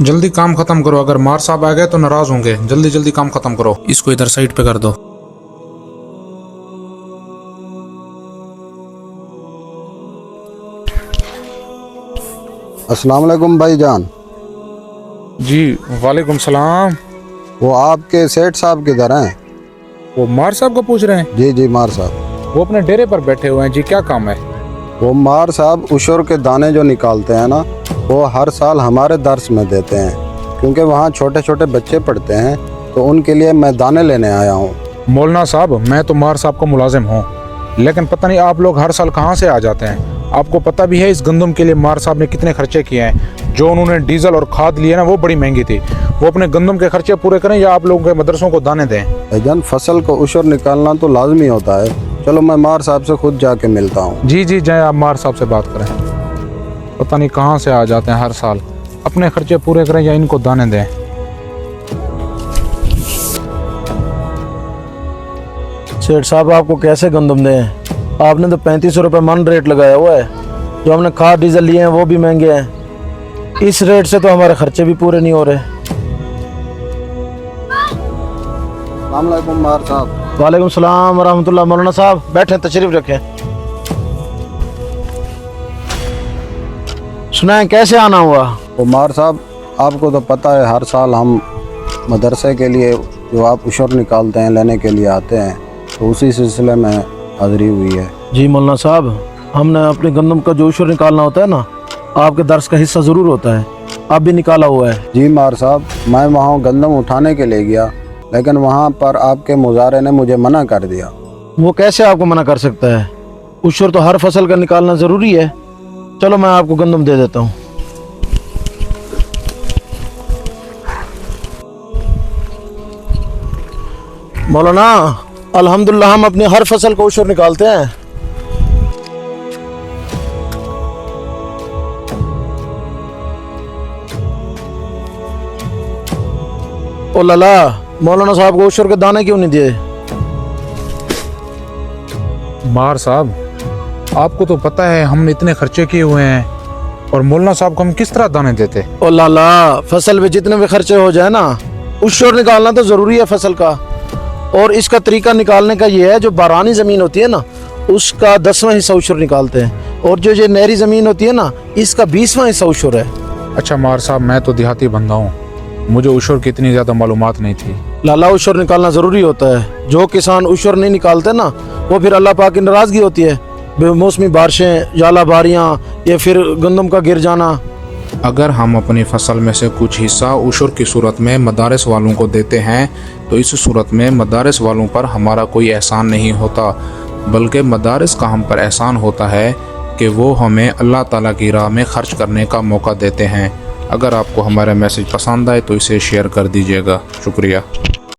जल्दी काम खत्म करो, अगर मार साहब आ गए तो नाराज होंगे। जल्दी जल्दी काम खत्म करो, इसको इधर साइड पे कर दो। अस्सलाम वालेकुम भाईजान। जी वालेकुम सलाम। वो आपके सेठ साहब किधर हैं? वो मार साहब को पूछ रहे हैं? जी जी मार साहब। वो अपने डेरे पर बैठे हुए हैं जी, क्या काम है? वो मार साहब उशर के दाने जो निकालते हैं ना, वो हर साल हमारे दर्स में देते हैं, क्योंकि वहाँ छोटे छोटे बच्चे पढ़ते हैं, तो उनके लिए मैं दाने लेने आया हूँ। मौलाना साहब, मैं तो मार साहब का मुलाजिम हूँ, लेकिन पता नहीं आप लोग हर साल कहाँ से आ जाते हैं। आपको पता भी है इस गंदम के लिए मार साहब ने कितने खर्चे किए हैं। जो उन्होंने डीजल और खाद लिए ना, वो बड़ी महंगी थी। वो अपने गंदम के खर्चे पूरे करें या आप लोगों के मदरसों को दाने दें? भाईजान, फसल को उशर निकालना तो लाजमी होता है। चलो मैं मार साहब से खुद जाके मिलता हूँ। जी जी, जाए आप मार साहब से बात करें। पता नहीं कहाँ से आ जाते हैं हर साल। अपने खर्चे पूरे करें या इनको दाने दें। सेठ साहब, आपको कैसे गंदम दें? आपने तो 3500 रुपये मन रेट लगाया हुआ है। जो हमने खाद डीजल लिए हैं वो भी महंगे हैं। इस रेट से तो हमारे खर्चे भी पूरे नहीं हो रहे। अस्सलाम वालेकुम मार साहब। वालेकुम सलाम रहमतुल्लाह। मौलाना साहब बैठे, तशरीफ रखें। सुनाएं, कैसे आना हुआ? वो मार साहब, आपको तो पता है हर साल हम मदरसे के लिए जो आप उशर निकालते हैं लेने के लिए आते हैं, तो उसी सिलसिले में हाज़िरी हुई है। जी मौलाना साहब, हमने अपने गंदम का जो उशर निकालना होता है ना, आपके दर्स का हिस्सा ज़रूर होता है। आप भी निकाला हुआ है। जी मार साहब, मैं वहाँ गंदम उठाने के लिए गया, लेकिन वहाँ पर आपके मुजारे ने मुझे मना कर दिया। वो कैसे आपको मना कर सकता है? उशर तो हर फसल का निकालना ज़रूरी है। चलो मैं आपको गंदम दे देता हूँ। मौलाना, अल्हम्दुलिल्लाह हम अपनी हर फसल का उशर निकालते हैं। ओ लला, मौलाना साहब को उशर के दाने क्यों नहीं दिए? मार साहब, आपको तो पता है हमने इतने खर्चे किए हुए हैं, और मौलाना साहब को हम किस तरह दाने देते? ओ लाला, फसल में जितने भी खर्चे हो जाए ना, उशर निकालना तो ज़रूरी है फसल का। और इसका तरीका निकालने का ये है, जो बारानी ज़मीन होती है ना, उसका 10वां हिस्सा उशर निकालते हैं, और जो ये नहरी ज़मीन होती है ना, इसका 20वां हिस्सा उशर है। अच्छा मार साहब, मैं तो देहाती बंदा हूँ, मुझे उशर की इतनी ज़्यादा मालूमात नहीं थी। लाला, उशर निकालना ज़रूरी होता है। जो किसान उशर नहीं निकालते ना, वो फिर अल्लाह पाक की नाराज़गी होती है। बेमौसमी बारिशें, जाला बारियाँ, या फिर गंदम का गिर जाना। अगर हम अपनी फसल में से कुछ हिस्सा उशर की सूरत में मदारस वालों को देते हैं, तो इस सूरत में मदारस वालों पर हमारा कोई एहसान नहीं होता, बल्कि मदारस का हम पर एहसान होता है कि वो हमें अल्लाह ताला की राह में खर्च करने का मौका देते हैं। अगर आपको हमारा मैसेज पसंद आए तो इसे शेयर कर दीजिएगा। शुक्रिया।